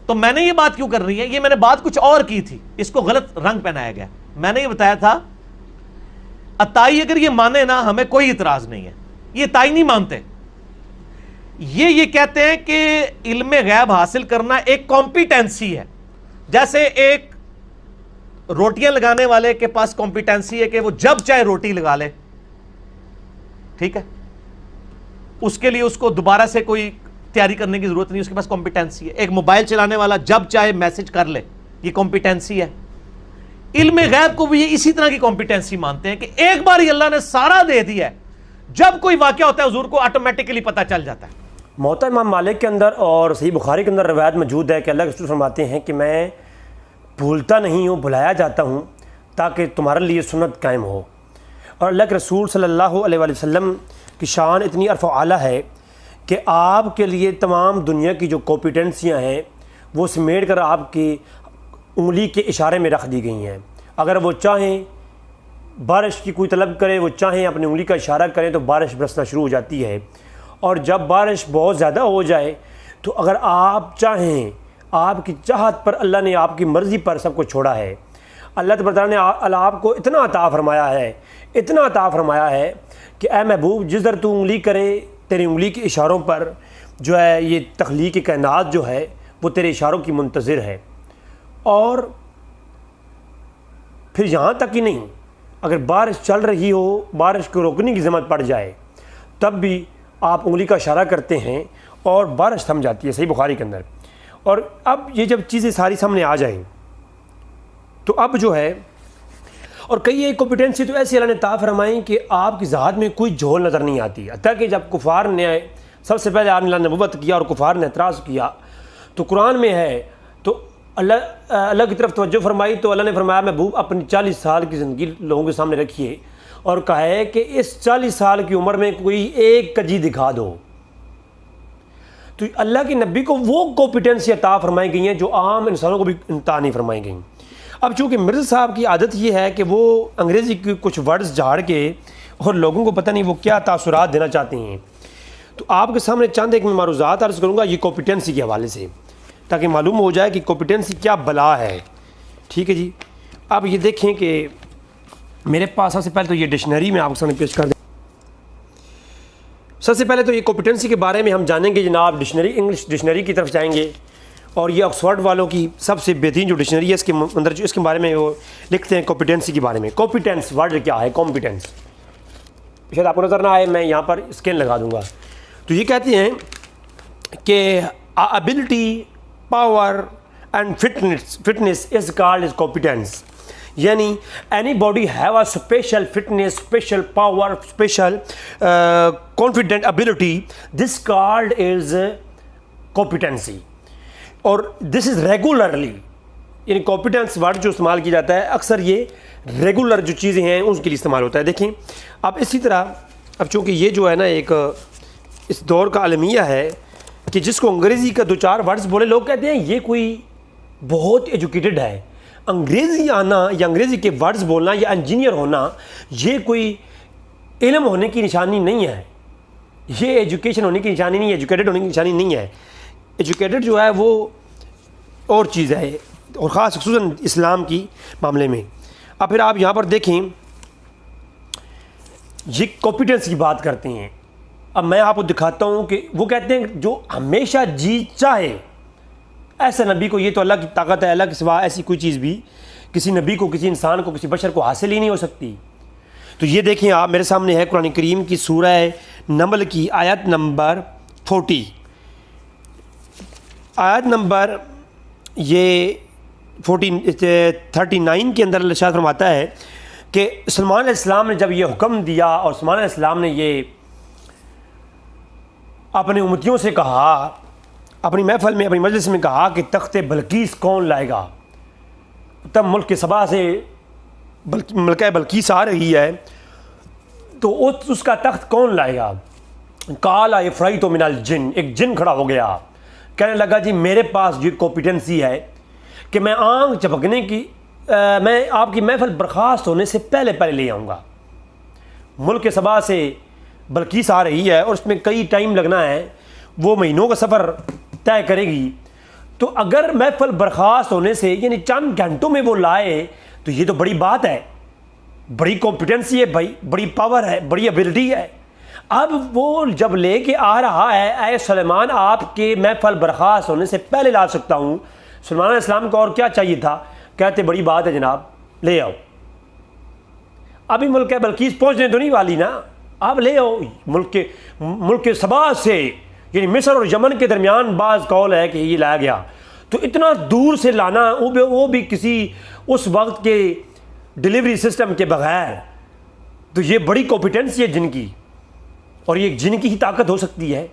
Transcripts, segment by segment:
تو میں نے یہ بات کیوں کر رہی ہے؟ یہ میں نے بات کچھ اور کی تھی، اس کو غلط رنگ پہنایا گیا۔ میں نے یہ بتایا تھا عطائی اگر یہ مانے نا ہمیں کوئی اعتراض نہیں ہے، یہ عطائی نہیں مانتے، یہ کہتے ہیں کہ علم غیب حاصل کرنا ایک کمپیٹنسی ہے، جیسے ایک روٹیاں لگانے والے کے پاس کمپیٹنسی ہے کہ وہ جب چاہے روٹی لگا لے، ٹھیک ہے، اس کے لیے اس کو دوبارہ سے کوئی تیاری کرنے کی ضرورت نہیں، اس کے پاس کمپیٹنسی ہے۔ ایک موبائل چلانے والا جب چاہے میسج کر لے، یہ کمپیٹنسی ہے۔ علم غیب کو بھی یہ اسی طرح کی کمپیٹنسی مانتے ہیں کہ ایک بار ہی اللہ نے سارا دے دیا ہے، جب کوئی واقعہ ہوتا ہے حضور کو آٹومیٹکلی پتہ چل جاتا ہے۔ موطا امام مالک کے اندر اور صحیح بخاری کے اندر روایت موجود ہے کہ اللہ کے رسول فرماتے ہیں کہ میں بھولتا نہیں ہوں، بھلایا جاتا ہوں تاکہ تمہارے لیے سنت قائم ہو۔ اور اللہ کے رسول صلی اللہ علیہ وآلہ وسلم کی شان اتنی عرف و اعلیٰ ہے کہ آپ کے لیے تمام دنیا کی جو کمپیٹنسیاں ہیں وہ سمیٹ کر آپ کی انگلی کے اشارے میں رکھ دی گئی ہیں۔ اگر وہ چاہیں بارش کی کوئی طلب کرے، وہ چاہیں اپنی انگلی کا اشارہ کریں تو بارش برسنا شروع ہو جاتی ہے، اور جب بارش بہت زیادہ ہو جائے تو اگر آپ چاہیں، آپ کی چاہت پر اللہ نے آپ کی مرضی پر سب کو چھوڑا ہے۔ اللہ تبارک تعالیٰ نے آپ کو اتنا عطا فرمایا ہے کہ اے محبوب جس در تو انگلی کرے تیری انگلی کے اشاروں پر جو ہے یہ تخلیق کائنات جو ہے وہ تیرے اشاروں کی منتظر ہے۔ اور پھر یہاں تک ہی نہیں، اگر بارش چل رہی ہو، بارش کو روکنے کی ضرورت پڑ جائے تب بھی آپ انگلی کا اشارہ کرتے ہیں اور بارش تھم جاتی ہے، صحیح بخاری کے اندر۔ اور اب یہ جب چیزیں ساری سامنے آ جائیں تو اب جو ہے، اور کئی ایک کمپیٹنسی تو ایسی اللہ نے عطا فرمائیں کہ آپ کی ذات میں کوئی جھول نظر نہیں آتی، حتیٰ کہ جب کفار نے سب سے پہلے آپ نے نبوت کیا اور کفار نے اعتراض کیا تو قرآن میں ہے، تو اللہ کی طرف توجہ فرمائی تو اللہ نے فرمایا محبوب اپنی 40 سال کی زندگی لوگوں کے سامنے رکھیے اور کہا ہے کہ اس 40 سال کی عمر میں کوئی ایک کجی دکھا دو۔ تو اللہ کے نبی کو وہ کمپیٹنسی عطا فرمائی گئی ہیں جو عام انسانوں کو بھی عطا نہیں فرمائی گئیں۔ اب چونکہ مرزا صاحب کی عادت یہ ہے کہ وہ انگریزی کے کچھ ورڈز جھاڑ کے اور لوگوں کو پتہ نہیں وہ کیا تاثرات دینا چاہتے ہیں، تو آپ کے سامنے چند ایک میں معروضات عرض کروں گا یہ کمپیٹنسی کے حوالے سے، تاکہ معلوم ہو جائے کہ کمپیٹنسی کیا بلا ہے، ٹھیک ہے جی۔ اب یہ دیکھیں کہ میرے پاس سب سے پہلے تو یہ ڈکشنری میں آپ کے سامنے پیش کر دیں۔ سب سے پہلے تو یہ کمپیٹنسی کے بارے میں ہم جانیں گے جناب، انگلش ڈکشنری کی طرف جائیں گے، اور یہ آکسفورڈ والوں کی سب سے بہترین جو ڈکشنری ہے اس کے اندر جو اس کے بارے میں وہ لکھتے ہیں کمپیٹنسی کے بارے میں۔ کمپیٹنس ورڈ کیا ہے؟ کمپیٹنس شاید آپ کو نظر نہ آئے، میں یہاں پر اسکین لگا دوں گا۔ تو یہ کہتے ہیں کہ ability, power and fitness is called is competence, یعنی anybody have a special fitness, special power, special confident ability, this called is competency. اور دس از ریگولرلی، یعنی کمپیٹنس ورڈ جو استعمال کیا جاتا ہے اکثر یہ ریگولر جو چیزیں ہیں ان کے لیے استعمال ہوتا ہے۔ دیکھیں اب اسی طرح، اب چونکہ یہ جو ہے نا ایک اس دور کا المیہ ہے کہ جس کو انگریزی کا دو چار ورڈز بولے لوگ کہتے ہیں یہ کوئی بہت ایجوکیٹڈ ہے۔ انگریزی آنا یا انگریزی کے ورڈز بولنا یا انجینئر ہونا یہ کوئی علم ہونے کی نشانی نہیں ہے، یہ ایجوکیشن ہونے کی نشانی نہیں ہے، ایجوکیٹڈ ہونے کی نشانی نہیں ہے۔ ایجوکیٹڈ جو ہے وہ اور چیز ہے، اور خاص خصوصاً اسلام کی معاملے میں۔ اب پھر آپ یہاں پر دیکھیں یہ کمپیٹنس کی بات کرتے ہیں۔ اب میں آپ کو دکھاتا ہوں کہ وہ کہتے ہیں جو ہمیشہ جی چاہے، ایسا نبی کو، یہ تو اللہ کی طاقت ہے، اللہ کے سوا ایسی کوئی چیز بھی کسی نبی کو، کسی انسان کو، کسی بشر کو حاصل ہی نہیں ہو سکتی۔ تو یہ دیکھیں آپ میرے سامنے ہے قرآن کریم کی سورہ نمل کی آیت نمبر 40، آیت نمبر یہ 39 کے اندر اللہ ارشاد فرماتا ہے کہ سلمان علیہ السلام نے جب یہ حکم دیا اور سلمان علیہ السلام نے یہ اپنے امتیوں سے کہا، اپنی محفل میں، اپنی مجلس میں کہا کہ تخت بلقیس کون لائے گا، تب ملک کے سبا سے ملکہ بلقیس آ رہی ہے تو اس کا تخت کون لائے گا؟ قال عفریت من الجن، ایک جن کھڑا ہو گیا، کہنے لگا جی میرے پاس یہ کمپیٹنسی ہے کہ میں آنکھ چپکنے کی، میں آپ کی محفل برخاست ہونے سے پہلے لے آؤں گا۔ ملک سبا سے بلقیس آ رہی ہے اور اس میں کئی ٹائم لگنا ہے، وہ مہینوں کا سفر طے کرے گی، تو اگر محفل برخاست ہونے سے یعنی چند گھنٹوں میں وہ لائے تو یہ تو بڑی بات ہے، بڑی کمپیٹنسی ہے بھائی، بڑی پاور ہے، بڑی ایبلٹی ہے۔ اب وہ جب لے کے آ رہا ہے، اے سلیمان آپ کے محفل برخاست ہونے سے پہلے لا سکتا ہوں۔ سلیمان علیہ السلام کو اور کیا چاہیے تھا؟ کہتے بڑی بات ہے جناب، لے آؤ۔ ابھی ملک بلقیس پہنچنے تو نہیں والی نا، آپ لے آؤ۔ ملک سبا سے یعنی مصر اور یمن کے درمیان بعض قول ہے کہ یہ لایا گیا، تو اتنا دور سے لانا، وہ بھی کسی اس وقت کے ڈیلیوری سسٹم کے بغیر، تو یہ بڑی کمپیٹنسی ہے جن کی، اور یہ جن کی ہی طاقت ہو سکتی ہے۔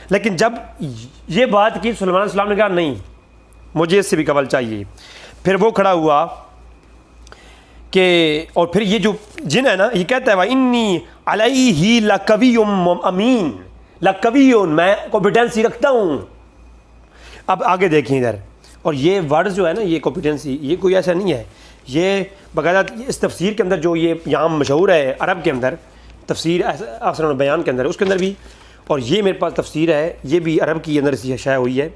لیکن جب یہ بات کی سلیمان علیہ السلام نے کہا نہیں، مجھے اس سے بھی قبل چاہیے۔ پھر وہ کھڑا ہوا کہ، اور پھر یہ جو جن ہے نا، یہ کہتا ہے وَإِنِّي عَلَيْهِ لَقَوِيٌّ أَمِينٌ، لَقَوِيٌّ، میں کمپیٹنسی رکھتا ہوں۔ اب آگے دیکھیں ادھر، اور یہ ورڈ جو ہے نا، یہ کمپیٹنسی، یہ کوئی ایسا نہیں ہے، یہ باقاعدہ اس تفسیر کے اندر جو یہ یہاں مشہور ہے عرب کے اندر، تفسیر احسن البیان کے اندر، اس کے اندر بھی، اور یہ میرے پاس تفسیر ہے، یہ بھی عرب کی اندر سے شائع ہوئی ہے۔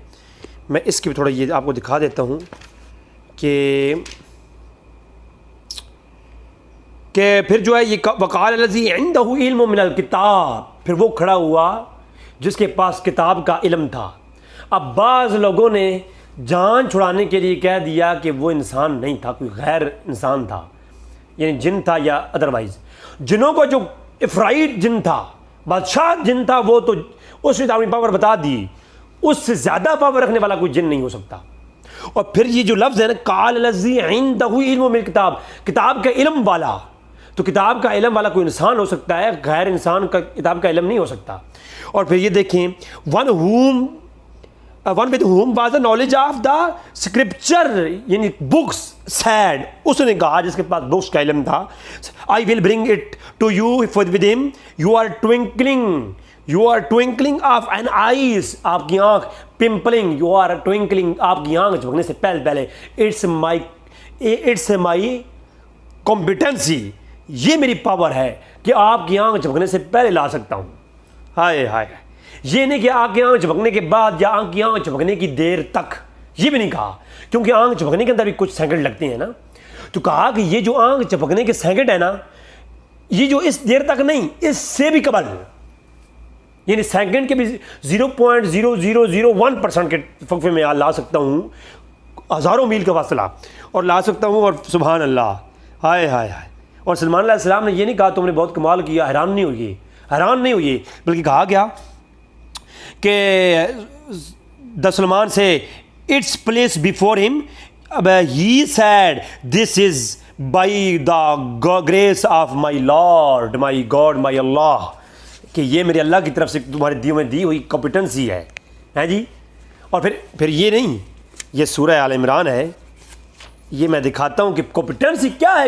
میں اس کی بھی تھوڑا یہ آپ کو دکھا دیتا ہوں کہ پھر جو ہے یہ وقال الذی عنده علم من الکتاب، پھر وہ کھڑا ہوا جس کے پاس کتاب کا علم تھا۔ اب بعض لوگوں نے جان چھڑانے کے لیے کہہ دیا کہ وہ انسان نہیں تھا، کوئی غیر انسان تھا، یعنی جن تھا یا ادروائز۔ جنوں کو جو افرائیٹ جن تھا، بادشاہ جن تھا، وہ تو اس نے اپنی پاور بتا دی، اس سے زیادہ پاور رکھنے والا کوئی جن نہیں ہو سکتا۔ اور پھر یہ جو لفظ ہے نا، قال الذی عنده علم من الکتاب، کتاب کا علم والا، تو کتاب کا علم والا کوئی انسان ہو سکتا ہے، غیر انسان کا کتاب کا علم نہیں ہو سکتا۔ اور پھر یہ دیکھیں one with whom was the knowledge of the scripture، یعنی books said، اس نے کہا جس کے پاس books کا علم تھا، I will bring it to you with him، you are twinkling of an eyes، آپ کی آنکھ pimpling، you are twinkling، آپ کی آنکھ جھپکنے سے پہلے it's my competency، یہ میری پاور ہے کہ آپ کی آنکھ جھپکنے سے پہلے لا سکتا ہوں۔ ہائے ہائے، یہ نہیں کہ آنکھ کی آنکھ جھپکنے کے بعد یا آنکھ کی آنکھ جھپکنے کی دیر تک، یہ بھی نہیں کہا، کیونکہ آنکھ جھپکنے کے اندر بھی کچھ سیکنڈ لگتے ہیں نا، تو کہا کہ یہ جو آنکھ جھپکنے کے سیکنڈ ہے نا، یہ جو اس دیر تک نہیں، اس سے بھی قبل، یعنی سیکنڈ کے بھی 0.0001% کے وقفے میں لا سکتا ہوں، ہزاروں میل کا فاصلہ، اور لا سکتا ہوں، اور سبحان اللہ، ہائے ہائے ہائے۔ اور سلمان علیہ السلام نے یہ نہیں کہا تم نے بہت کمال کیا، حیران نہیں ہوئے، بلکہ کہا گیا کہ سلمان سے اٹس پلیس بیفور ہم، he said this is by the grace of my Lord my God my Allah, کہ یہ میرے اللہ کی طرف سے تمہارے دی ہوئی کمپیٹنسی ہے جی۔ اور پھر یہ نہیں، یہ سورہ آل عمران ہے، یہ میں دکھاتا ہوں کہ کمپیٹنسی کیا ہے۔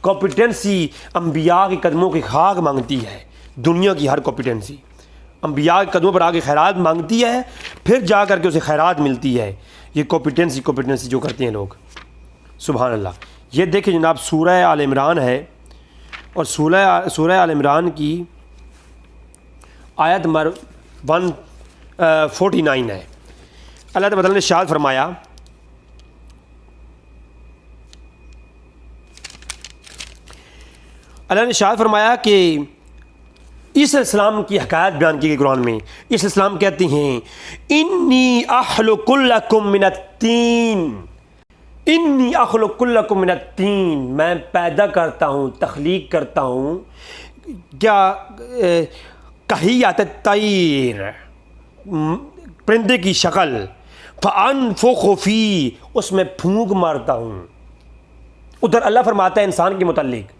کمپیٹنسی انبیاء کے قدموں کی خاک مانگتی ہے، دنیا کی ہر کمپیٹنسی انبیاء کے قدموں پر آ کے خیرات مانگتی ہے، پھر جا کر کے اسے خیرات ملتی ہے۔ یہ کمپیٹنسی جو کرتے ہیں لوگ، سبحان اللہ۔ یہ دیکھیں جناب، سورہ آل عمران ہے، اور سورہ آل عمران کی آیت نمبر 149 ہے۔ اللہ تعالیٰ نے ارشاد فرمایا، اللہ نے ارشاد فرمایا کہ عیسیٰ السلام کی حکایت بیان کی گئی قرآن میں۔ عیسیٰ السلام کہتے ہیں انی اخلق لکم من الطین، میں پیدا کرتا ہوں، تخلیق کرتا ہوں، کیا کہیات الطیر، پرندے کی شکل، فانفخ فی، اس میں پھونک مارتا ہوں۔ ادھر اللہ فرماتا ہے انسان کے متعلق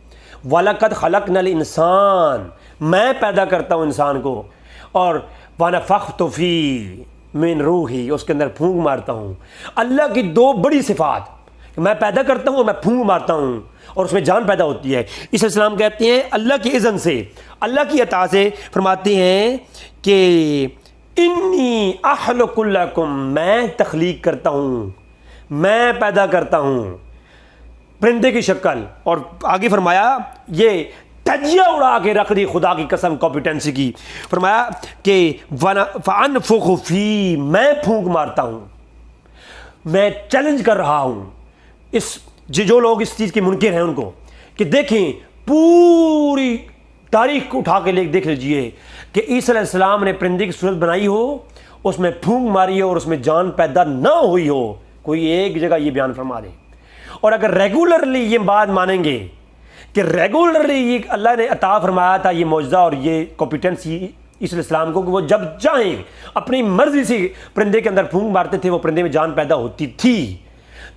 وَلَقَدْ خَلَقْنَا الْإِنسَانَ، میں پیدا کرتا ہوں انسان کو، اور وَنَفَخْتُ فِيهِ مِن روحی، اس کے اندر پھونک مارتا ہوں۔ اللہ کی دو بڑی صفات، میں پیدا کرتا ہوں اور میں پھونک مارتا ہوں، اور اس میں جان پیدا ہوتی ہے۔ عیسیٰ السلام کہتے ہیں اللہ کی اذن سے، اللہ کی عطا سے فرماتے ہیں کہ انی اخلق لکم، میں تخلیق کرتا ہوں، میں پیدا کرتا ہوں پرندے کی شکل، اور آگے فرمایا یہ دھجیاں اڑا کے رکھ دی خدا کی قسم کمپیٹنسی کی. فرمایا کہ فَأَنفُخُ فِي، میں پھونک مارتا ہوں، میں چیلنج کر رہا ہوں اس جو لوگ اس چیز کے منکر ہیں ان کو، کہ دیکھیں پوری تاریخ کو اٹھا کے دیکھ لیجئے کہ عیسیٰ علیہ السلام نے پرندے کی صورت بنائی ہو، اس میں پھونک ماری ہو اور اس میں جان پیدا نہ ہوئی ہو. کوئی ایک جگہ یہ بیان فرما دے. اور اگر ریگولرلی یہ بات مانیں گے کہ ریگولرلی یہ اللہ نے عطا فرمایا تھا یہ معجزہ اور یہ کمپیٹنسی عیسیٰ علیہ السلام کو کہ وہ جب چاہیں اپنی مرضی سے پرندے کے اندر پھونک مارتے تھے، وہ پرندے میں جان پیدا ہوتی تھی،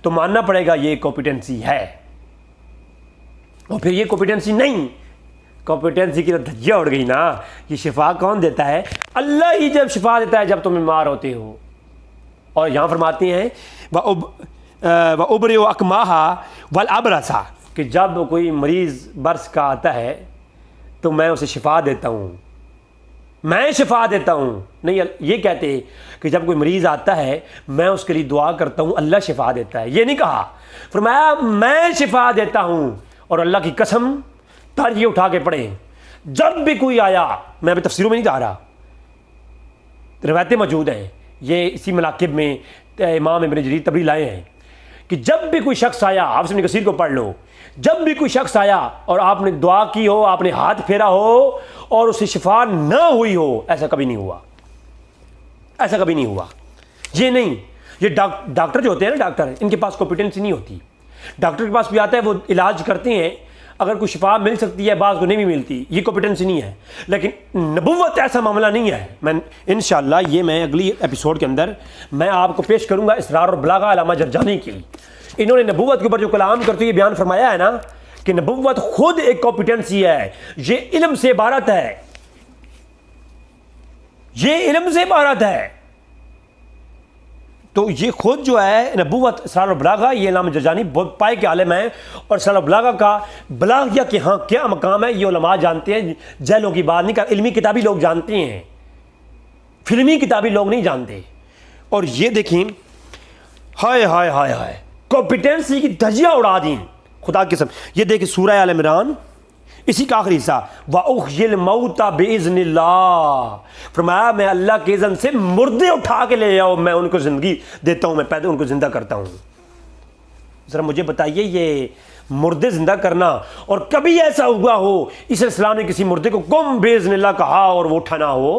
تو ماننا پڑے گا یہ کمپیٹنسی ہے. اور پھر یہ کمپیٹنسی نہیں، کمپیٹنسی کی تو دھجیاں اڑ گئی نا. یہ شفا کون دیتا ہے؟ اللہ ہی جب شفا دیتا ہے جب تم بیمار ہوتے ہو. اور یہاں فرماتے ہیں وَأُبْرِئُ أَكْمَاهَا وَالْأَبْرَصَ، کہ جب کوئی مریض برس کا آتا ہے تو میں اسے شفا دیتا ہوں، میں شفا دیتا ہوں. نہیں یہ کہتے کہ جب کوئی مریض آتا ہے میں اس کے لیے دعا کرتا ہوں اللہ شفا دیتا ہے، یہ نہیں کہا. فرمایا میں شفا دیتا ہوں. اور اللہ کی قسم تاریخ اٹھا کے پڑھیں، جب بھی کوئی آیا، میں ابھی تفسیروں میں نہیں جا رہا، روایتیں موجود ہیں، یہ اسی مناقب میں امام ابن جریر طبری لائے ہیں کہ جب بھی کوئی شخص آیا، آپ ابن کثیر کو پڑھ لو، جب بھی کوئی شخص آیا اور آپ نے دعا کی ہو، آپ نے ہاتھ پھیرا ہو اور اسے شفا نہ ہوئی ہو، ایسا کبھی نہیں ہوا، ایسا کبھی نہیں ہوا. یہ نہیں، یہ ڈاکٹر جو ہوتے ہیں نا، ڈاکٹر ان کے پاس کمپیٹنسی نہیں ہوتی. ڈاکٹر کے پاس بھی آتا ہے، وہ علاج کرتے ہیں، اگر کوئی شفا مل سکتی ہے بعض کو نہیں بھی ملتی، یہ کمپیٹنسی نہیں ہے. لیکن نبوت ایسا معاملہ نہیں ہے. میں انشاءاللہ یہ میں اگلی ایپیسوڈ کے اندر میں آپ کو پیش کروں گا اسرار اور بلاغہ علامہ جرجانی کی. انہوں نے نبوت کے اوپر جو کلام کرتے ہوئے بیان فرمایا ہے نا کہ نبوت خود ایک کمپیٹنسی ہے، یہ علم سے عبارت ہے، یہ علم سے عبارت ہے. تو یہ خود جو ہے نبوت اسرار البلاغہ، یہ علامہ جرجانی بہت پائے کے عالم ہیں، اور اسرار البلاغہ کا بلاغیہ کے ہاں کیا مقام ہے یہ علماء جانتے ہیں. جہلوں کی بات نہیں کر، علمی کتابی لوگ جانتے ہیں، فلمی کتابی لوگ نہیں جانتے. اور یہ دیکھیں، ہائے ہائے ہائے ہائے، کمپیٹنسی کی دھجیاں اڑا دیں خدا کی قسم. یہ دیکھیں سورہ آل عمران اسی کا آخری حصہ، وَأُحْيِي الْمَوْتَ بِإِذْنِ اللَّهِ، فرمایا میں اللہ کے اذن سے مردے اٹھا کے لے آؤ، میں ان کو زندگی دیتا ہوں، میں پیدا ان کو زندہ کرتا ہوں. ذرا مجھے بتائیے یہ مردے زندہ کرنا، اور کبھی ایسا ہوا ہو عیسیٰ علیہ السلام نے کسی مردے کو قم بِإِذْنِ اللَّهِ کہا اور وہ اٹھا نہ ہو؟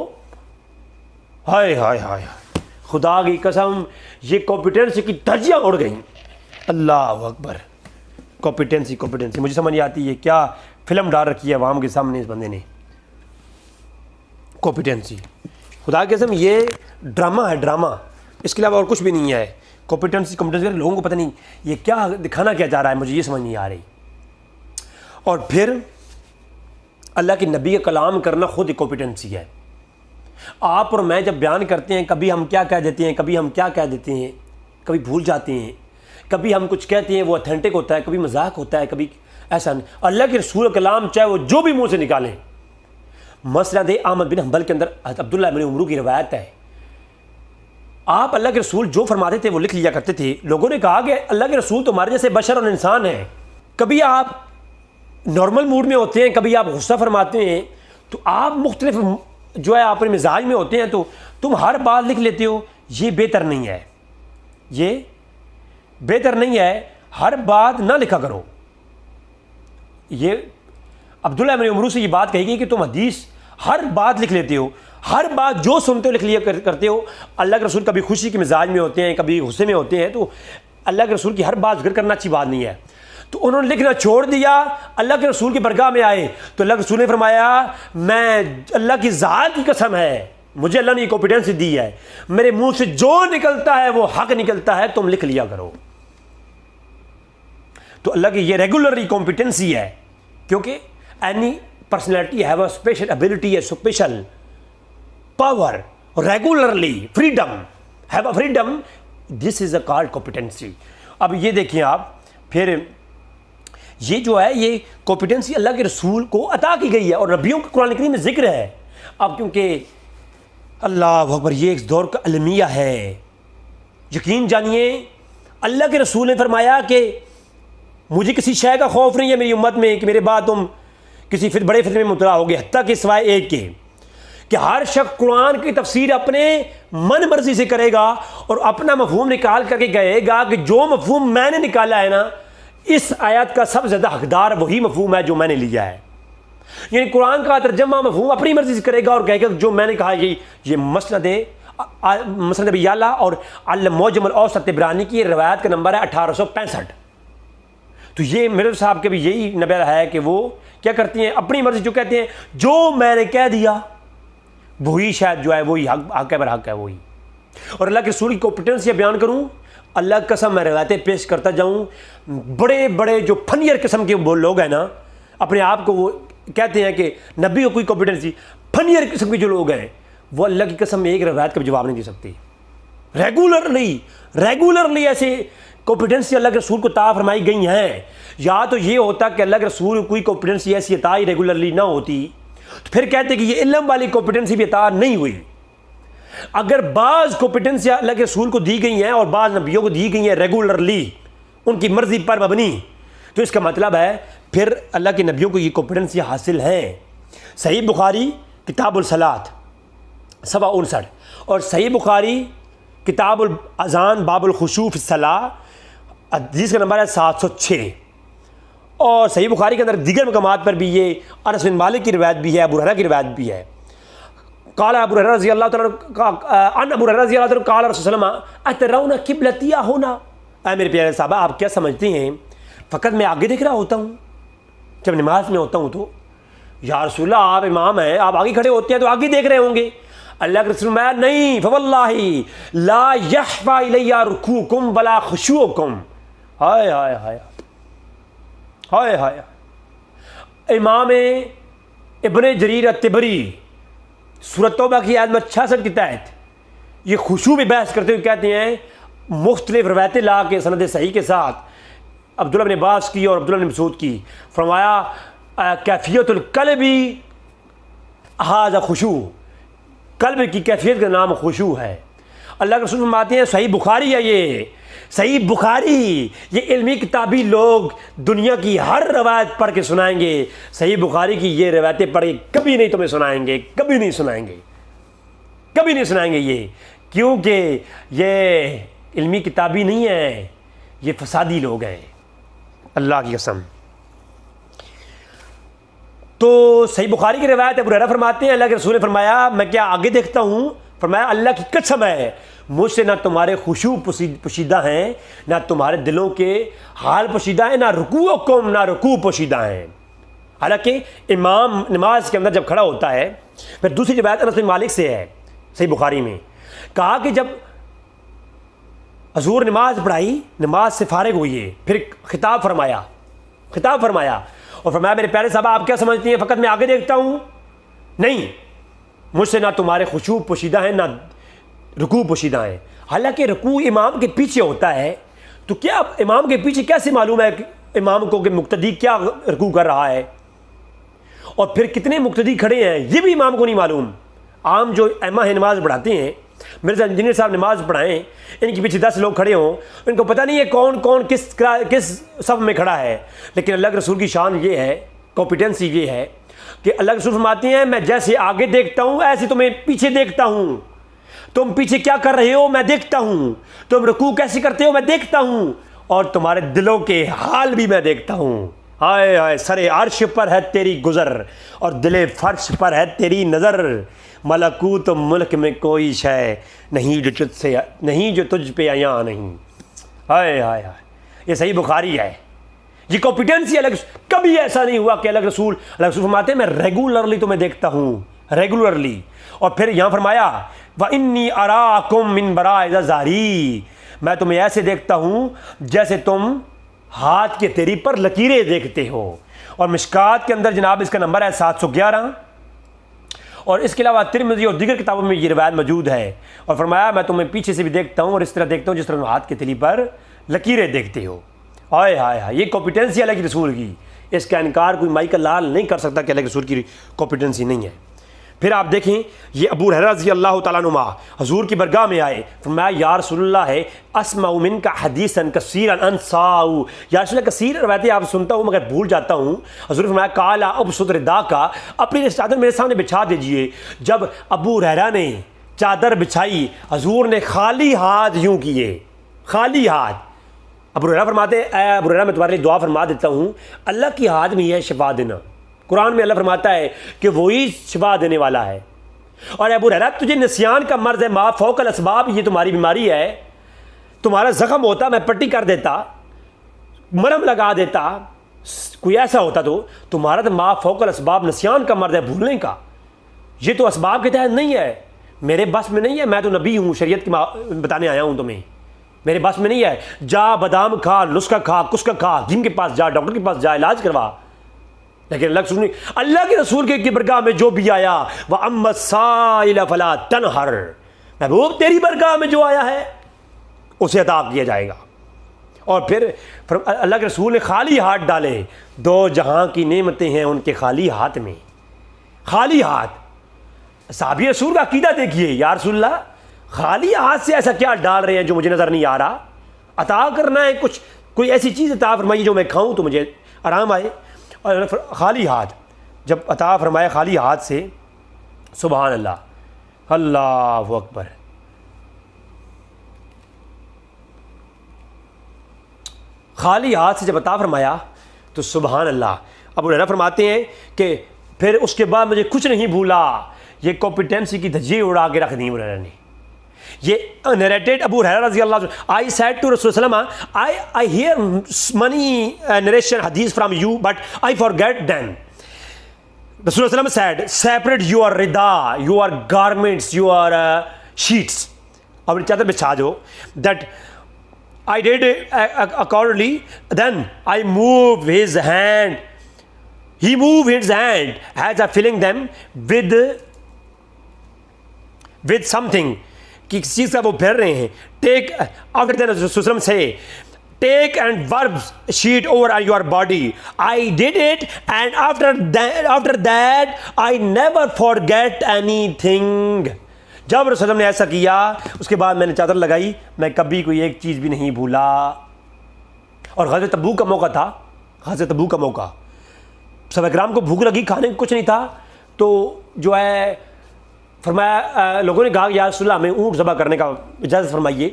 ہائے ہائے ہائے، خدا کی قسم یہ کمپیٹنسی کی دھجیاں اڑ گئیں. اللہ اکبر. کمپیٹنسی مجھے سمجھ نہیں آتی یہ کیا فلم ڈال رکھی ہے عوام کے سامنے اس بندے نے. کمپیٹنسی خدا کی قسم یہ ڈرامہ ہے، ڈرامہ، اس کے علاوہ اور کچھ بھی نہیں ہے. کمپیٹنسی لوگوں کو پتہ نہیں یہ کیا دکھانا کیا جا رہا ہے، مجھے یہ سمجھ نہیں آ رہی. اور پھر اللہ کے نبی کا کلام کرنا خود ایک کمپیٹنسی ہے. آپ اور میں جب بیان کرتے ہیں کبھی ہم کیا کہہ دیتے ہیں، کبھی ہم کیا کہہ دیتے ہیں، کبھی بھول جاتے ہیں، کبھی ہم کچھ کہتے ہیں وہ اتھینٹک ہوتا ہے، کبھی مذاق ہوتا ہے، کبھی ایسا نہیں. اللہ کے رسول کلام چاہے وہ جو بھی منہ سے نکالیں. مسند احمد بن حنبل کے اندر عبداللہ بن عمرو کی روایت ہے، آپ اللہ کے رسول جو فرماتے تھے وہ لکھ لیا کرتے تھے. لوگوں نے کہا کہ اللہ کے رسول تو ہمارے جیسے بشر اور انسان ہیں، کبھی آپ نارمل موڈ میں ہوتے ہیں، کبھی آپ غصہ فرماتے ہیں، تو آپ مختلف جو ہے اپنے مزاج میں ہوتے ہیں، تو تم ہر بات لکھ لیتے ہو. یہ بہتر نہیں ہے، یہ بہتر نہیں ہے، ہر بات نہ لکھا کرو. یہ عبداللہ بن عمرو سے یہ بات کہی گئی کہ تم حدیث ہر بات لکھ لیتے ہو، ہر بات جو سنتے ہو لکھ لیا کرتے ہو. اللہ کے رسول کبھی خوشی کے مزاج میں ہوتے ہیں، کبھی غصے میں ہوتے ہیں، تو اللہ کے رسول کی ہر بات ذکر کرنا اچھی بات نہیں ہے. تو انہوں نے لکھنا چھوڑ دیا، اللہ کے رسول کی برگاہ میں آئے تو اللہ کے رسول نے فرمایا میں اللہ کی ذات کی قسم ہے، مجھے اللہ نے یہ کمپیٹنسی دی ہے، میرے منہ سے جو نکلتا ہے وہ حق نکلتا ہے، تم لکھ لیا کرو. تو اللہ کی یہ ریگولرلی کمپیٹنسی ہے، کیونکہ any personality have a special ability, a special power, regularly freedom, have a freedom, this is a called competency. اب یہ دیکھیں آپ، پھر یہ جو ہے یہ کمپیٹنسی اللہ کے رسول کو عطا کی گئی ہے اور نبیوں کے قرآن کریم میں ذکر ہے. اب کیونکہ اللہ اکبر یہ ایک دور کا المیہ ہے، یقین جانیے اللہ کے رسول نے فرمایا کہ مجھے کسی شے کا خوف نہیں ہے میری امت میں کہ میرے بعد تم کسی بڑے فتنے میں مبتلا ہو گئے، حتیٰ کہ سوائے ایک کے کہ ہر شخص قرآن کی تفسیر اپنے من مرضی سے کرے گا اور اپنا مفہوم نکال کر کے کہے گا کہ جو مفہوم میں نے نکالا ہے نا، اس آیت کا سب سے زیادہ حقدار وہی مفہوم ہے جو میں نے لیا ہے. یعنی قرآن کا ترجمہ مفہوم اپنی مرضی سے کرے گا اور کہے گا جو میں نے کہا یہ مسند ابی یعلا اور المعجم الاوسط عبرانی کی روایت کا نمبر ہے 1865. تو یہ میرے صاحب کے بھی یہی نبیہ ہے کہ وہ کیا کرتی ہیں، اپنی مرضی جو کہتے ہیں جو میں نے کہہ دیا وہی شاید جو ہے وہی حق ہے، برحق ہے وہی. اور اللہ کے رسول کی کمپیٹنس یہ بیان کروں، اللہ کی قسم میں روایتیں پیش کرتا جاؤں. بڑے بڑے جو فنیر قسم کے وہ لوگ ہیں نا، اپنے آپ کو وہ کہتے ہیں کہ نبی کو کوئی کمپیٹنسی، فنیر قسم کے جو لوگ ہیں وہ اللہ کی قسم ایک روایت کا جواب نہیں دے سکتے. ریگولرلی ایسے کمپیٹنسی اللہ کے رسول کو عطا فرمائی گئی ہیں. یا تو یہ ہوتا کہ اللہ کے رسول کو کوئی کمپیٹنسی ایسی عطا ہی ریگولرلی نہ ہوتی تو پھر کہتے کہ یہ علم والی کمپیٹنسی بھی عطا نہیں ہوئی. اگر بعض کمپیٹنسی اللہ کے رسول کو دی گئی ہیں اور بعض نبیوں کو دی گئی ہیں ریگولرلی ان کی مرضی پر مبنی، تو اس کا مطلب ہے پھر اللہ کے نبیوں کو یہ کمپیٹنسی حاصل ہیں. صحیح بخاری کتاب الصلاۃ 759 اور صحیح بخاری کتاب الاذان باب الخشوع فی الصلاۃ حدیث کا نمبر ہے 706. اور صحیح بخاری کے اندر دیگر مقامات پر بھی یہ انس بن مالک کی روایت بھی ہے، ابو ہریرہ کی روایت بھی ہے. قال ابو ہریرہ رضی اللہ تعالیٰ عنہ ابو ہریرہ رضی اللہ تعالیٰ قال رسول اللہ اترون قبلتی ہونا، اے میرے پیارے صحابہ آپ کیا سمجھتے ہیں فقط میں آگے دیکھ رہا ہوتا ہوں جب نماز میں ہوتا ہوں؟ تو یا رسول اللہ آپ امام ہیں، آپ آگے کھڑے ہوتے ہیں تو آگے دیکھ رہے ہوں گے. اللہ کے رسول میں نہیں، فواللہ لا یخفی الی رکوعکم ولا خشوعکم. ہائے ہائے ہائے ہائے ہائے. امام ابن جریر الطبری سورۃ توبہ کی آیت نمبر 66 کے تحت یہ خشوع بھی بحث کرتے ہوئے کہتے ہیں، مختلف روایتیں لا کے سند صحیح کے ساتھ عبداللہ بن عباس کی اور عبداللہ بن مسعود کی، فرمایا کیفیت القلب ھذا خشوع، قلب کی کیفیت کا نام خشوع ہے. اللہ کے رسول فرماتے ہیں صحیح بخاری ہے، یہ صحیح بخاری، یہ علمی کتابی لوگ دنیا کی ہر روایت پڑھ کے سنائیں گے، صحیح بخاری کی یہ روایتیں پڑھ کے کبھی نہیں تمہیں سنائیں گے، کبھی نہیں سنائیں گے، کبھی نہیں سنائیں گے. یہ کیونکہ یہ علمی کتابی نہیں ہے، یہ فسادی لوگ ہیں اللہ کی قسم. تو صحیح بخاری کی روایت ابو ہریرہ فرماتے ہیں اللہ کے رسول نے فرمایا میں کیا آگے دیکھتا ہوں؟ فرمایا اللہ کی قسم ہے مجھ سے نہ تمہارے خشوع پوشیدہ ہیں، نہ تمہارے دلوں کے حال پوشیدہ ہیں، نہ رکوع نہ رکوع پوشیدہ ہیں. حالانکہ امام نماز کے اندر جب کھڑا ہوتا ہے، پھر دوسری روایت انس بن مالک سے ہے صحیح بخاری میں، کہا کہ جب حضور نماز پڑھائی، نماز سے فارغ ہوئیے، پھر خطاب فرمایا اور فرمایا میرے پیارے صاحب آپ کیا سمجھتی ہیں فقط میں آگے دیکھتا ہوں؟ نہیں، مجھ سے نہ تمہارے خشوع پوشیدہ ہیں نہ رکوع پوشیدہ ہیں. حالانکہ رکوع امام کے پیچھے ہوتا ہے، تو کیا امام کے پیچھے کیسے معلوم ہے کہ امام کو کہ مقتدی کیا رکوع کر رہا ہے؟ اور پھر کتنے مقتدی کھڑے ہیں یہ بھی امام کو نہیں معلوم. عام جو ائمہ نماز پڑھاتے ہیں، مرزا انجینئر صاحب نماز پڑھائیں، ان کے پیچھے 10 لوگ کھڑے ہوں، ان کو پتہ نہیں ہے کون کس صف میں کھڑا ہے. لیکن اللہ کے رسول کی شان یہ ہے، کمپیٹنسی یہ ہے کہ اللہ کے رسول فرماتے ہیں میں جیسے آگے دیکھتا ہوں ایسے تمہیں پیچھے دیکھتا ہوں. تم پیچھے کیا کر رہے ہو میں دیکھتا ہوں، تم رکوع کیسے کرتے ہو میں دیکھتا ہوں، اور تمہارے دلوں کے حال بھی میں دیکھتا ہوں. ہائے ہائے سر عرش پر ہے تیری گزر اور دل فرش پر ہے تیری نظر، ملکوت و ملک میں کوئی شے نہیں جو تجھ پہ عیاں نہیں. ہائے ہائے ہائے یہ صحیح بخاری ہے، یہ کمپیٹنسی الگ. کبھی ایسا نہیں ہوا کہ اللہ رسول فرماتے ہیں میں ریگولرلی تمہیں دیکھتا ہوں، ریگولرلی. اور پھر یہاں فرمایا وَإِنِّي أَرَاكُم مِّن وَرَاءِ ظَهْرِي، میں تمہیں ایسے دیکھتا ہوں جیسے تم ہاتھ کے تیری پر لکیریں دیکھتے ہو. اور مشکات کے اندر جناب اس کا نمبر ہے 711. اور اس کے علاوہ ترمذی اور دیگر کتابوں میں یہ روایت موجود ہے. اور فرمایا میں تمہیں پیچھے سے بھی دیکھتا ہوں اور اس طرح دیکھتا ہوں جس طرح تم ہاتھ کے تلی پر لکیریں دیکھتے ہو. ہائے ہائے ہائے یہ کمپیٹنسی اللہ کے رسول کی، اس کا انکار کوئی مائی کا لال نہیں کر سکتا کہ اللہ کے رسول کی کمپیٹنسی نہیں ہے. پھر آپ دیکھیں یہ ابو ہریرہ رضی اللہ تعالیٰ عنہ حضور کی برگاہ میں آئے، فرمایا یا رسول اللہ ہے اسمع منک حدیثا کثیرا انساؤ، یا رسول اللہ کثیر روایتیں آپ سنتا ہوں مگر بھول جاتا ہوں۔ حضور نے فرمایا قال ابسط رداک، اپنی چادر میرے سامنے بچھا دیجئے۔ جب ابو ہریرہ نے چادر بچھائی حضور نے خالی ہاتھ یوں کیے، خالی ہاتھ۔ ابو ہریرہ فرماتے ہیں اے ابو ہریرہ میں تمہارے لیے دعا فرما دیتا ہوں، اللہ کی ہاتھ میں ہے شفا دینا۔ قرآن میں اللہ فرماتا ہے کہ وہی شفا دینے والا ہے۔ اور ابو ہریرہ تجھے نسیان کا مرض ہے، ما فوق الاسباب، یہ تمہاری بیماری ہے، تمہارا زخم ہوتا میں پٹی کر دیتا، مرہم لگا دیتا، کوئی ایسا ہوتا تو تمہارا تو ما فوق الاسباب نسیان کا مرض ہے، بھولنے کا، یہ تو اسباب کے تحت نہیں ہے، میرے بس میں نہیں ہے، میں تو نبی ہوں، شریعت کی بتانے آیا ہوں تمہیں، میرے بس میں نہیں ہے، جا بادام کھا، نسخہ کھا، کسکا کھا، جن کے پاس جا، ڈاکٹر کے پاس جا، علاج کروا۔ لیکن اللہ کے رسول کے برگاہ میں جو بھی آیا وَأَمَّا السَّائِلَ فَلَا تَنْهَرْ، محبوب تیری برگاہ میں جو آیا ہے اسے عطا کیا جائے گا۔ اور پھر اللہ کے رسول نے خالی ہاتھ ڈالے، دو جہاں کی نعمتیں ہیں ان کے خالی ہاتھ میں، خالی ہاتھ۔ صحابی رسول کا عقیدہ دیکھیے، یا رسول اللہ خالی ہاتھ سے ایسا کیا ڈال رہے ہیں جو مجھے نظر نہیں آ رہا، عطا کرنا ہے کچھ، کوئی ایسی چیز عطا فرمائیے جو میں کھاؤں تو مجھے آرام آئے۔ اور خالی ہاتھ جب عطا فرمایا خالی ہاتھ سے، سبحان اللہ، اللہ اکبر، خالی ہاتھ سے جب عطا فرمایا تو سبحان اللہ۔ ابو ہریرہ فرماتے ہیں کہ پھر اس کے بعد مجھے کچھ نہیں بھولا، یہ کمپیٹنسی کی دھجی اڑا کے رکھ دی ابو ہریرہ نے۔ یہ نریٹڈ ابو ہریرہ رضی اللہ عنہ، I said to Rasul sallam, I hear many narration hadith from you but I forget them. Rasul sallam said, separate your rida, your garments, your sheets. اپنی چادر بچھا دو۔ That I did accordingly. Then I moved his hand. He moved his hand as I filling them with something. کہ کسی چیز کا وہ پھیر رہے ہیں۔ ٹیک آفٹر دین رسول سے ٹیک اینڈ ورب sheet over your body, I did it and after that I never forget any thing. جب رسول نے ایسا کیا اس کے بعد میں نے چادر لگائی، میں کبھی کوئی ایک چیز بھی نہیں بھولا۔ اور غزوہ تبوک کا موقع تھا، غزوہ تبوک کا موقع، صحابہ کرام کو بھوک لگی، کھانے کو کچھ نہیں تھا، تو جو ہے فرمایا، لوگوں نے کہا یا رسول اللہ ہمیں اونٹ ذبح کرنے کا اجازت فرمائیے۔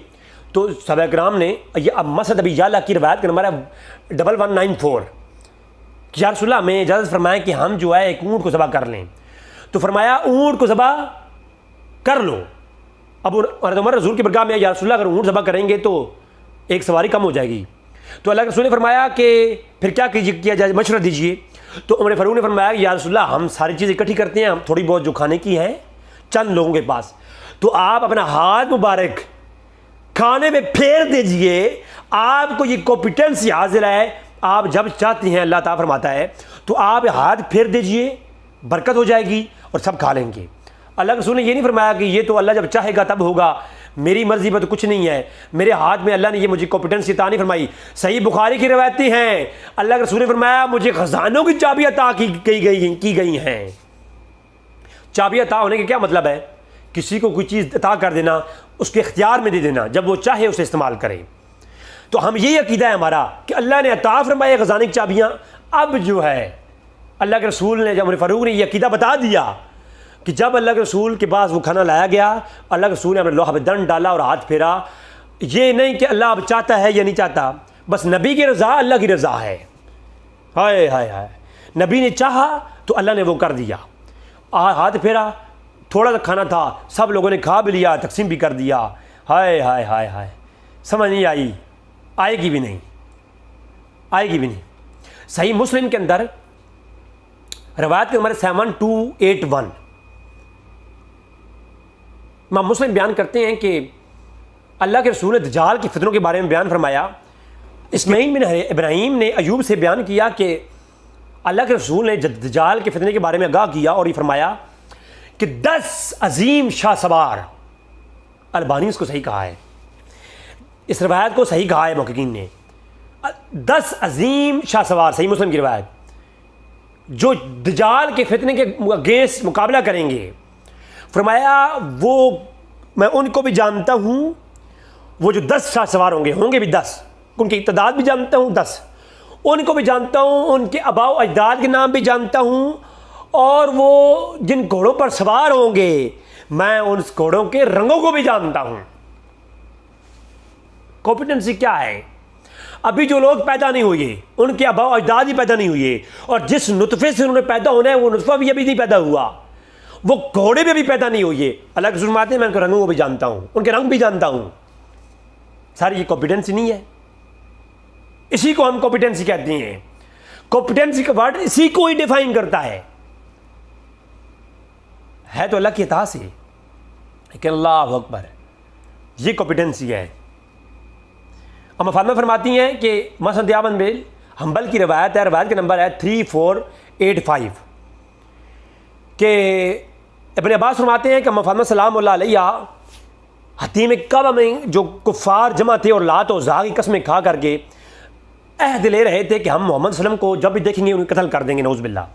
تو صحابہ کرام نے، یہ مسعد ابی یعلا کی روایت کا نمبر ہے 1194، کہ یا رسول اللہ ہمیں اجازت فرمائیں کہ ہم جو ہے ایک اونٹ کو ذبح کر لیں۔ تو فرمایا اونٹ کو ذبح کر لو۔ اب عمر رسول کی برگاہ میں یا رسول اللہ اگر اونٹ ذبح کریں گے تو ایک سواری کم ہو جائے گی۔ تو اللہ کے رسول نے فرمایا کہ پھر کیا کیا جائے، مشورہ دیجیے۔ تو عمر فاروق نے فرمایا کہ یا رسول اللہ ہم ساری چیزیں اکٹھی کرتے ہیں، ہم تھوڑی بہت جو کھانے کی ہیں چند لوگوں کے پاس، تو آپ اپنا ہاتھ مبارک کھانے میں پھیر دیجئے، آپ کو یہ کمپیٹنسی حاصل ہے، آپ جب چاہتے ہیں اللہ تعالیٰ فرماتا ہے تو آپ ہاتھ پھیر دیجئے، برکت ہو جائے گی اور سب کھا لیں گے۔ اللہ کے رسول نے یہ نہیں فرمایا کہ یہ تو اللہ جب چاہے گا تب ہوگا، میری مرضی پر تو کچھ نہیں ہے، میرے ہاتھ میں اللہ نے یہ مجھے کمپیٹنسی عطا نہیں فرمائی۔ صحیح بخاری کی روایتیں ہیں، اللہ کے رسول نے فرمایا مجھے خزانوں کی چابی عطا کی گئی ہیں۔ چابی عطا ہونے کا کیا مطلب ہے؟ کسی کو کوئی چیز عطا کر دینا، اس کے اختیار میں دے دینا، جب وہ چاہے اسے استعمال کرے۔ تو ہم یہی عقیدہ ہے ہمارا کہ اللہ نے عطا فرمایا خزانے کی چابیاں، اب جو ہے اللہ کے رسول نے، جب عمر فاروق نے یہ عقیدہ بتا دیا کہ جب اللہ کے رسول کے پاس وہ کھانا لایا گیا، اللہ کے رسول نے اپنے لوہا پہ دن ڈالا اور ہاتھ پھیرا، یہ نہیں کہ اللہ اب چاہتا ہے یا نہیں چاہتا، بس نبی کی رضا اللہ کی رضا ہے۔ ہائے ہائے ہائے، نبی نے چاہا تو اللہ نے وہ کر دیا، ہاتھ پھیرا، تھوڑا سا کھانا تھا، سب لوگوں نے کھا بھی لیا، تقسیم بھی کر دیا۔ ہائے ہائے ہائے ہائے، سمجھ نہیں آئی، آئے گی بھی نہیں، آئے گی بھی نہیں۔ صحیح مسلم کے اندر روایت کے نمبر 7281، امام مسلم بیان کرتے ہیں کہ اللہ کے رسول نے دجال کی فتنوں کے بارے میں بیان فرمایا۔ اسماعیل بن ابراہیم نے ایوب سے بیان کیا کہ اللہ کے رسول نے دجال کے فتنے کے بارے میں آگاہ کیا اور یہ فرمایا کہ 10 عظیم شاہ سوار، البانی اس کو صحیح کہا ہے، اس روایت کو صحیح کہا ہے محققین نے، 10 عظیم شاہ سوار، صحیح مسلم کی روایت، جو دجال کے فتنے کے اگینسٹ مقابلہ کریں گے، فرمایا وہ میں ان کو بھی جانتا ہوں، وہ جو 10 شاہ سوار ہوں گے بھی 10، ان کی تعداد بھی جانتا ہوں 10، ان کو بھی جانتا ہوں، ان کے آباء و اجداد کے نام بھی جانتا ہوں، اور وہ جن گھوڑوں پر سوار ہوں گے میں ان گھوڑوں کے رنگوں کو بھی جانتا ہوں۔ کمپیٹنسی کیا ہے؟ ابھی جو لوگ پیدا نہیں ہوئے ان کے آباء و اجداد ہی پیدا نہیں ہوئے، اور جس نطفے سے انہوں نے پیدا ہونا ہے وہ نطفہ بھی ابھی نہیں پیدا ہوا، وہ گھوڑے بھی ابھی پیدا نہیں ہوئے، اللہ کے فرماتے ہیں میں ان کے رنگوں کو بھی جانتا ہوں، ان کے رنگ بھی جانتا ہوں۔ ساری یہ کمپیٹنسی نہیں ہے؟ اسی کو ہم کمپیٹنسی کہتے ہیں۔ کمپیٹنسی کا ورڈ اسی کو ہی ڈیفائن کرتا ہے تو اللہ کی عطا سے، لیکن اللہ اکبر یہ کمپیٹنسی ہے۔ اما فاطمہ فرماتی ہیں کہ مسند بن حنبل کی روایت ہے، روایت کا نمبر ہے 3485، کہ ابن عباس فرماتے ہیں کہ اما فاطمہ سلام اللہ علیہ حتیم کعبہ میں جو کفار جمع تھے اور لات و عزا کی قسمیں کھا کر کے عہد لے رہے تھے کہ ہم محمد صلی اللہ علیہ وسلم کو جب بھی دیکھیں گے انہیں قتل کر دیں گے، نعوذ باللہ۔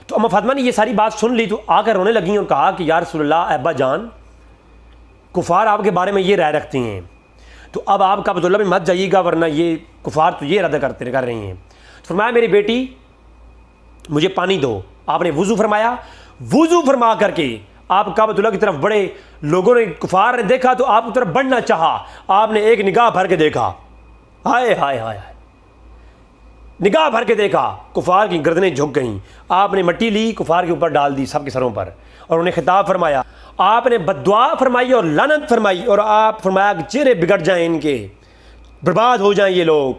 تو اما فاطمہ نے یہ ساری بات سن لی تو آ کر رونے لگیں اور کہا کہ یا رسول اللہ، ابا جان کفار آپ کے بارے میں یہ رائے رکھتے ہیں، تو اب آپ کعبۃ اللہ میں مت جائیے گا ورنہ یہ کفار تو یہ ارادہ کر رہی ہیں۔ فرمایا میری بیٹی مجھے پانی دو، آپ نے وضو فرمایا، وضو فرما کر کے آپ کعبۃ اللہ کی طرف بڑھے، لوگوں نے کفار نے دیکھا تو آپ کی طرف بڑھنا چاہا، آپ نے ایک نگاہ بھر کے دیکھا، ہائے ہائے ہائے، نگاہ بھر کے دیکھا، کفار کی گردنیں جھک گئیں، آپ نے مٹی لی کفار کے اوپر ڈال دی سب کے سروں پر، اور انہیں خطاب فرمایا، آپ نے بددعا فرمائی اور لعنت فرمائی، اور آپ فرمایا کہ چہرے بگڑ جائیں ان کے، برباد ہو جائیں یہ لوگ۔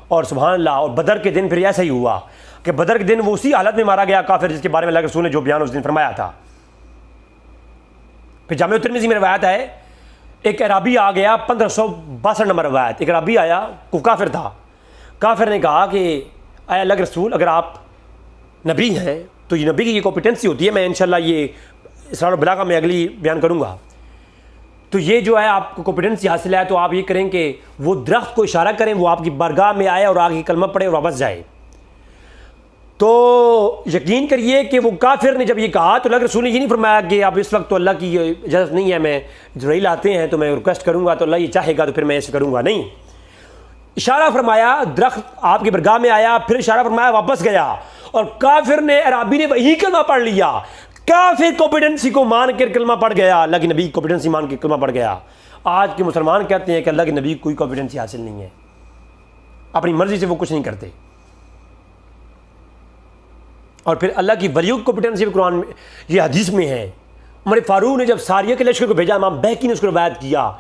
اور سبحان اللہ، اور بدر کے دن پھر ایسا ہی ہوا کہ بدر کے دن وہ اسی حالت میں مارا گیا کافر جس کے بارے میں اللہ کے رسول نے جو بیان اس دن فرمایا تھا۔ پھر جامع ترمذی میں روایت ہے، ایک عرابی آ گیا، 1562 نمبر روایت، ایک عرابی آیا، وہ کافر تھا، کافر نے کہا کہ اے اللہ کے رسول اگر آپ نبی ہیں تو یہ نبی کی یہ کمپیٹنسی ہوتی ہے، میں انشاءاللہ یہ اسرار البلاغہ میں اگلی بیان کروں گا، تو یہ جو ہے آپ کو کمپیٹنسی حاصل ہے تو آپ یہ کریں کہ وہ درخت کو اشارہ کریں، وہ آپ کی بارگاہ میں آئے اور آگے کلمہ پڑھے اور واپس جائے۔ تو یقین کریے کہ وہ کافر نے جب یہ کہا تو اللہ کے رسول نے یہ نہیں فرمایا کہ اب اس وقت تو اللہ کی اجازت نہیں ہے، میں جبرائیل آتے ہیں تو میں ریکویسٹ کروں گا تو اللہ یہ چاہے گا تو پھر میں ایسے کروں گا، نہیں، اشارہ فرمایا، درخت آپ کی برگاہ میں آیا، پھر اشارہ فرمایا، واپس گیا، اور کافر نے، عرابی نے وہی کلمہ پڑھ لیا، کافر کمپیٹنسی کو مان کر کلمہ پڑھ گیا، اللہ کے نبی کی کمپیٹنسی مان کے کلمہ پڑھ گیا۔ آج کے مسلمان کہتے ہیں کہ اللہ کے نبی کی کوئی کمپیٹنسی حاصل نہیں ہے، اپنی مرضی سے وہ کچھ نہیں کرتے، اور پھر اللہ کی ولیوں کی کمپیٹنسی بھی قرآن میں، یہ حدیث میں ہے۔ عمر فاروق نے جب ساریہ کے لشکر کو بھیجا، امام بہقی نے اس کو روایت کیا،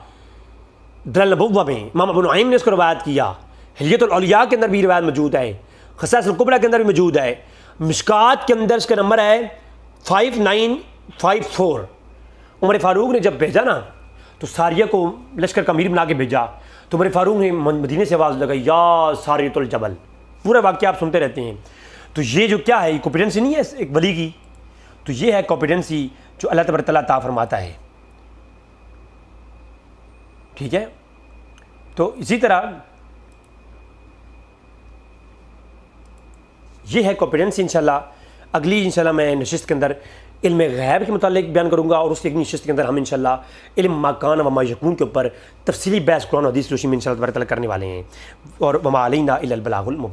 دلائل النبوہ میں امام ابو نعیم نے اس کو روایت کیا، حلیۃ الاولیاء کے اندر بھی روایت موجود ہے، خصائص الکبریٰ کے اندر بھی موجود ہے، مشکات کے اندر اس کا نمبر ہے 5954۔ عمر فاروق نے جب بھیجا نا تو ساریہ کو لشکر کا امیر بنا کے بھیجا، تو عمر فاروق نے مدینے سے آواز لگائی، یا ساریۃ الجبل، پورا واقعہ آپ سنتے رہتے ہیں۔ تو یہ جو کیا ہے، یہ کمپیٹنسی نہیں ہے ایک ولی کی، تو یہ ہے کمپیٹنسی جو اللہ تبارک تعالیٰ عطا فرماتا ہے، ٹھیک ہے۔ تو اسی طرح یہ ہے کمپیٹنسی۔ انشاءاللہ اگلی انشاءاللہ میں نشست کے اندر علم غیب کے متعلق بیان کروں گا، اور اس کی اگلی نشست کے اندر ہم انشاءاللہ علم ما کان و ما یکون کے اوپر تفصیلی بحث قرآن و حدیث روشنی میں انشاءاللہ تبارک تعالیٰ کرنے والے ہیں، اور وما علینا الا البلاغ المبین۔